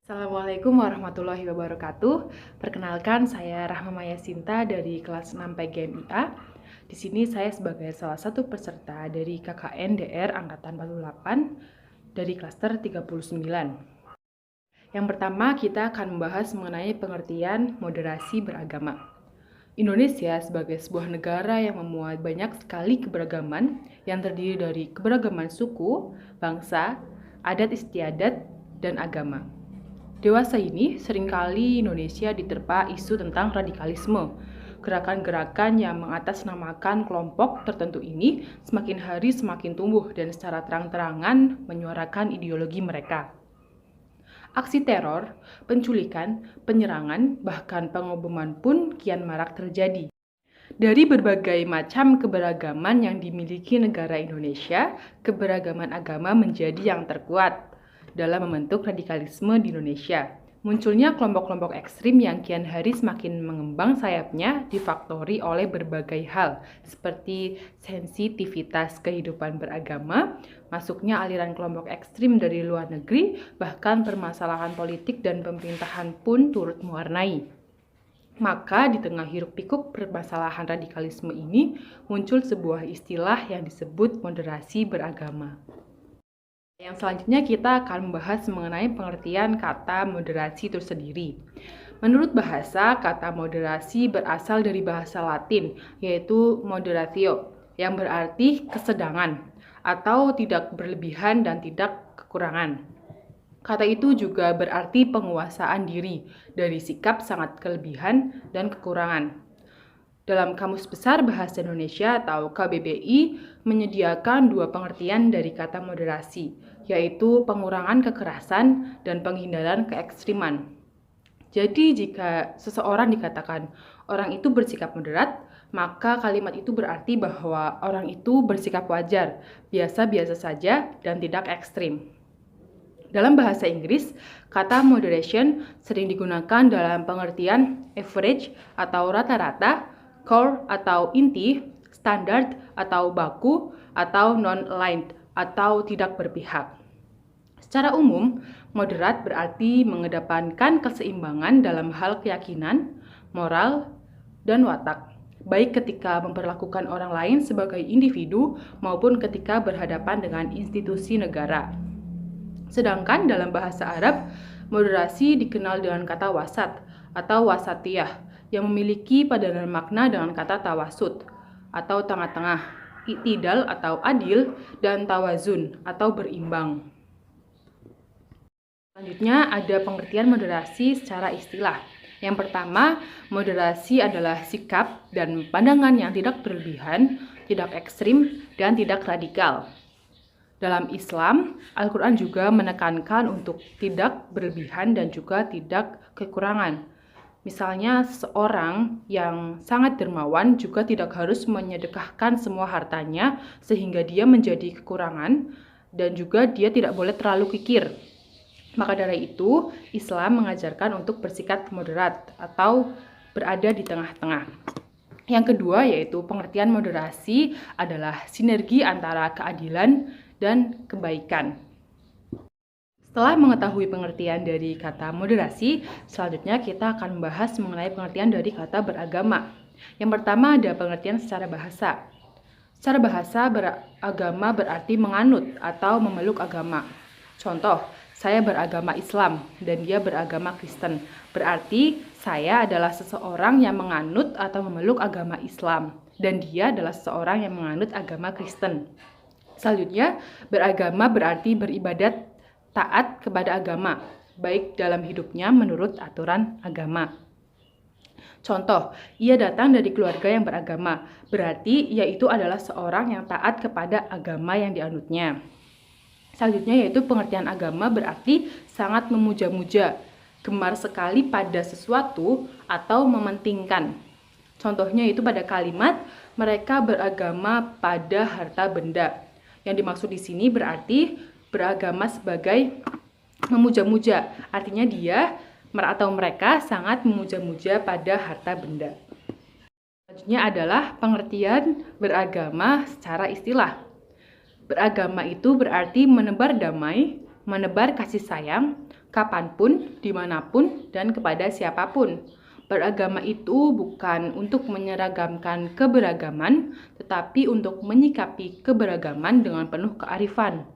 Assalamualaikum warahmatullahi wabarakatuh. Perkenalkan, saya Rahma Maya Sinta dari kelas 6 PGMIA. Di sini saya sebagai salah satu peserta dari KKN DR Angkatan 48 dari klaster 39. Yang pertama, kita akan membahas mengenai pengertian moderasi beragama. Indonesia sebagai sebuah negara yang memuat banyak sekali keberagaman yang terdiri dari keberagaman suku, bangsa, adat istiadat, dan agama. Dewasa ini, seringkali Indonesia diterpa isu tentang radikalisme. Gerakan-gerakan yang mengatasnamakan kelompok tertentu ini semakin hari semakin tumbuh dan secara terang-terangan menyuarakan ideologi mereka. Aksi teror, penculikan, penyerangan, bahkan pengoboman pun kian marak terjadi. Dari berbagai macam keberagaman yang dimiliki negara Indonesia, keberagaman agama menjadi yang terkuat dalam membentuk radikalisme di Indonesia. Munculnya kelompok-kelompok ekstrim yang kian hari semakin mengembang sayapnya difaktori oleh berbagai hal, seperti sensitivitas kehidupan beragama, masuknya aliran kelompok ekstrim dari luar negeri, bahkan permasalahan politik dan pemerintahan pun turut mewarnai. Maka di tengah hiruk-pikuk permasalahan radikalisme ini, muncul sebuah istilah yang disebut moderasi beragama. Yang selanjutnya kita akan membahas mengenai pengertian kata moderasi itu sendiri. Menurut bahasa, kata moderasi berasal dari bahasa Latin, yaitu moderatio, yang berarti kesedangan, atau tidak berlebihan dan tidak kekurangan. Kata itu juga berarti penguasaan diri dari sikap sangat kelebihan dan kekurangan. Dalam Kamus Besar Bahasa Indonesia atau KBBI menyediakan dua pengertian dari kata moderasi, yaitu pengurangan kekerasan dan penghindaran keekstriman. Jadi jika seseorang dikatakan orang itu bersikap moderat, maka kalimat itu berarti bahwa orang itu bersikap wajar, biasa-biasa saja, dan tidak ekstrim. Dalam bahasa Inggris, kata moderation sering digunakan dalam pengertian average atau rata-rata, core atau inti, standard atau baku, atau non-aligned atau tidak berpihak. Secara umum, moderat berarti mengedepankan keseimbangan dalam hal keyakinan, moral, dan watak, baik ketika memperlakukan orang lain sebagai individu maupun ketika berhadapan dengan institusi negara. Sedangkan dalam bahasa Arab, moderasi dikenal dengan kata wasat atau wasatiyah yang memiliki padanan makna dengan kata tawasud atau tengah-tengah, i'tidal atau adil, dan tawazun atau berimbang. Selanjutnya ada pengertian moderasi secara istilah. Yang pertama, moderasi adalah sikap dan pandangan yang tidak berlebihan, tidak ekstrim, dan tidak radikal. Dalam Islam, Al-Quran juga menekankan untuk tidak berlebihan dan juga tidak kekurangan. Misalnya, seseorang yang sangat dermawan juga tidak harus menyedekahkan semua hartanya sehingga dia menjadi kekurangan dan juga dia tidak boleh terlalu kikir. Maka dari itu, Islam mengajarkan untuk bersikap moderat atau berada di tengah-tengah. Yang kedua yaitu pengertian moderasi adalah sinergi antara keadilan dan kebaikan. Setelah mengetahui pengertian dari kata moderasi, selanjutnya kita akan membahas mengenai pengertian dari kata beragama. Yang pertama ada pengertian secara bahasa. Secara bahasa, beragama berarti menganut atau memeluk agama. Contoh, saya beragama Islam dan dia beragama Kristen. Berarti saya adalah seseorang yang menganut atau memeluk agama Islam dan dia adalah seseorang yang menganut agama Kristen. Selanjutnya, beragama berarti beribadat taat kepada agama, baik dalam hidupnya menurut aturan agama. Contoh, ia datang dari keluarga yang beragama, berarti ia itu adalah seorang yang taat kepada agama yang dianutnya. Selanjutnya yaitu pengertian agama berarti sangat memuja-muja, gemar sekali pada sesuatu atau mementingkan. Contohnya itu pada kalimat mereka beragama pada harta benda. Yang dimaksud di sini berarti beragama sebagai memuja-muja. Artinya dia atau mereka sangat memuja-muja pada harta benda. Selanjutnya adalah pengertian beragama secara istilah. Beragama itu berarti menebar damai, menebar kasih sayang, kapanpun, dimanapun, dan kepada siapapun. Beragama itu bukan untuk menyeragamkan keberagaman, tetapi untuk menyikapi keberagaman dengan penuh kearifan.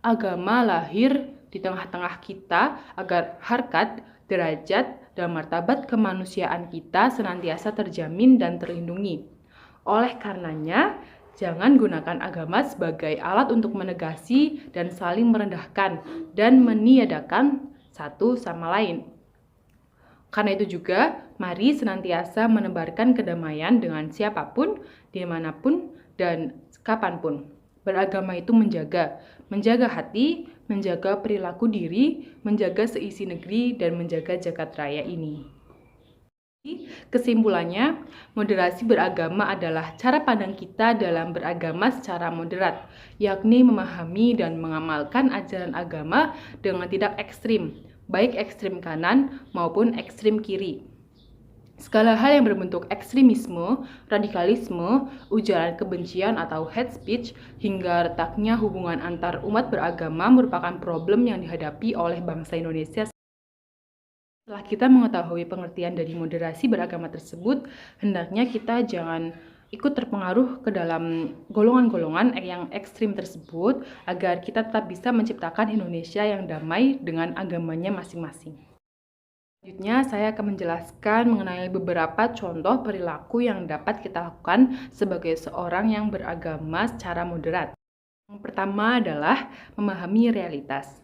Agama lahir di tengah-tengah kita agar harkat, derajat, dan martabat kemanusiaan kita senantiasa terjamin dan terlindungi. Oleh karenanya, jangan gunakan agama sebagai alat untuk menegasi dan saling merendahkan dan meniadakan satu sama lain. Karena itu juga, mari senantiasa menebarkan kedamaian dengan siapapun, dimanapun, dan kapanpun. Beragama itu menjaga hati, menjaga perilaku diri, menjaga seisi negeri, dan menjaga jagat raya ini. Kesimpulannya, moderasi beragama adalah cara pandang kita dalam beragama secara moderat, yakni memahami dan mengamalkan ajaran agama dengan tidak ekstrim, baik ekstrim kanan maupun ekstrim kiri. Segala hal yang berbentuk ekstremisme, radikalisme, ujaran kebencian atau hate speech, hingga retaknya hubungan antar umat beragama merupakan problem yang dihadapi oleh bangsa Indonesia. Setelah kita mengetahui pengertian dari moderasi beragama tersebut, hendaknya kita jangan ikut terpengaruh ke dalam golongan-golongan yang ekstrim tersebut agar kita tetap bisa menciptakan Indonesia yang damai dengan agamanya masing-masing. Selanjutnya, saya akan menjelaskan mengenai beberapa contoh perilaku yang dapat kita lakukan sebagai seorang yang beragama secara moderat. Yang pertama adalah memahami realitas.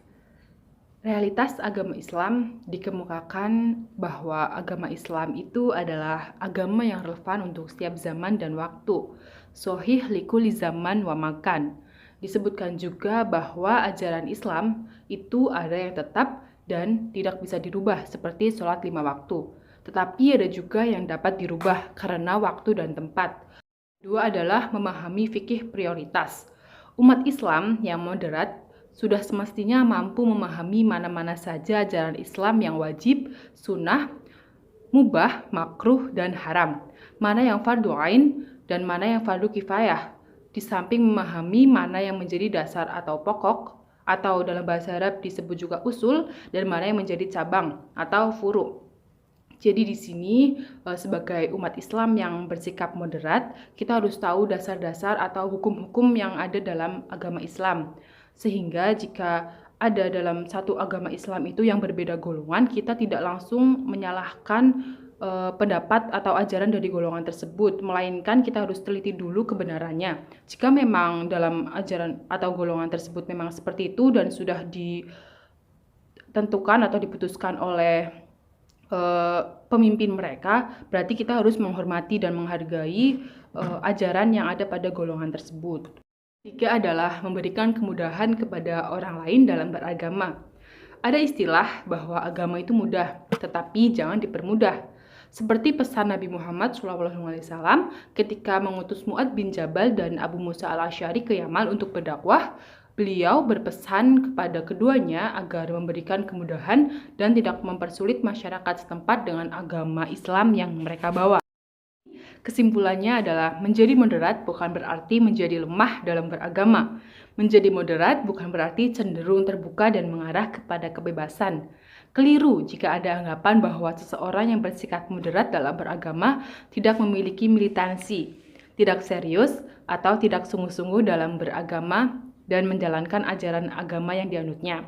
Realitas agama Islam dikemukakan bahwa agama Islam itu adalah agama yang relevan untuk setiap zaman dan waktu. Sohih likuli zaman wa makan. Disebutkan juga bahwa ajaran Islam itu ada yang tetap dan tidak bisa dirubah seperti sholat 5 waktu. Tetapi ada juga yang dapat dirubah karena waktu dan tempat. Kedua adalah memahami fikih prioritas. Umat Islam yang moderat sudah semestinya mampu memahami mana-mana saja ajaran Islam yang wajib, sunnah, mubah, makruh, dan haram. Mana yang fardu ain dan mana yang fardu kifayah. Di samping memahami mana yang menjadi dasar atau pokok, atau dalam bahasa Arab disebut juga usul, dan mana yang menjadi cabang atau furu. Jadi di sini sebagai umat Islam yang bersikap moderat, kita harus tahu dasar-dasar atau hukum-hukum yang ada dalam agama Islam. Sehingga jika ada dalam satu agama Islam itu yang berbeda golongan, kita tidak langsung menyalahkan pendapat atau ajaran dari golongan tersebut, melainkan kita harus teliti dulu kebenarannya. Jika memang dalam ajaran atau golongan tersebut memang seperti itu dan sudah ditentukan atau diputuskan oleh pemimpin mereka, berarti kita harus menghormati dan menghargai ajaran yang ada pada golongan tersebut. Ketiga adalah memberikan kemudahan kepada orang lain dalam beragama. Ada istilah bahwa agama itu mudah, tetapi jangan dipermudah. Seperti pesan Nabi Muhammad SAW ketika mengutus Mu'adz bin Jabal dan Abu Musa al-Asy'ari ke Yaman untuk berdakwah, beliau berpesan kepada keduanya agar memberikan kemudahan dan tidak mempersulit masyarakat setempat dengan agama Islam yang mereka bawa. Kesimpulannya adalah menjadi moderat bukan berarti menjadi lemah dalam beragama. Menjadi moderat bukan berarti cenderung terbuka dan mengarah kepada kebebasan. Keliru jika ada anggapan bahwa seseorang yang bersikap moderat dalam beragama tidak memiliki militansi, tidak serius, atau tidak sungguh-sungguh dalam beragama dan menjalankan ajaran agama yang dianutnya.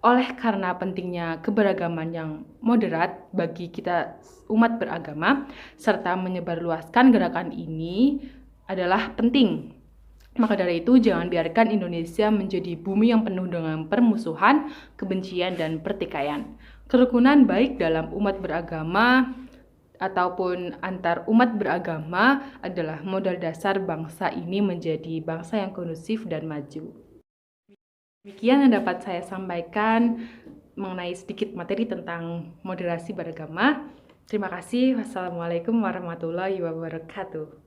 Oleh karena pentingnya keberagaman yang moderat bagi kita umat beragama, serta menyebarluaskan gerakan ini adalah penting. Maka dari itu, jangan biarkan Indonesia menjadi bumi yang penuh dengan permusuhan, kebencian, dan pertikaian. Kerukunan baik dalam umat beragama ataupun antar umat beragama adalah modal dasar bangsa ini menjadi bangsa yang kondusif dan maju. Demikian yang dapat saya sampaikan mengenai sedikit materi tentang moderasi beragama. Terima kasih. Wassalamualaikum warahmatullahi wabarakatuh.